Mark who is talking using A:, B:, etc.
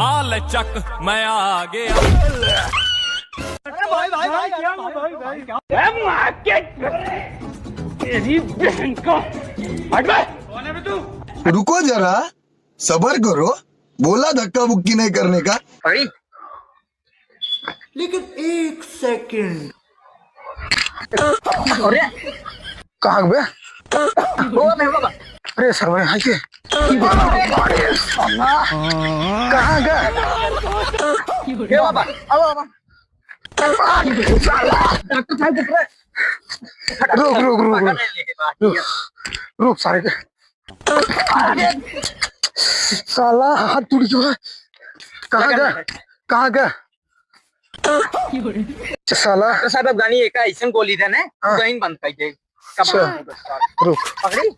A: आल चक मैं आ गया।
B: भाई भाई भाई क्या भाई भाई तेरी बहन का हट बे। कौन है बे तू?
C: रुको जरा, सबर करो। बोला धक्का बुक्की नहीं करने का।
B: अरे
C: लेकिन एक सेकंड।
B: अरे
C: कहाँ बे?
B: वो नहीं बाबा।
C: अरे सर भाई हाय के कहाँ गए?
B: ये बाबा अब बाबा डॉक्टर साहब उठ रहे।
C: रुक रुक रुक रुक रुक सारे के साला हाथ टूट गया। कहाँ गए? कहाँ गए? साला
B: डॉक्टर साहब अब गानी एक ऐसा गोली देने गईन बंद कर दे।
C: रुक
B: पकड़ी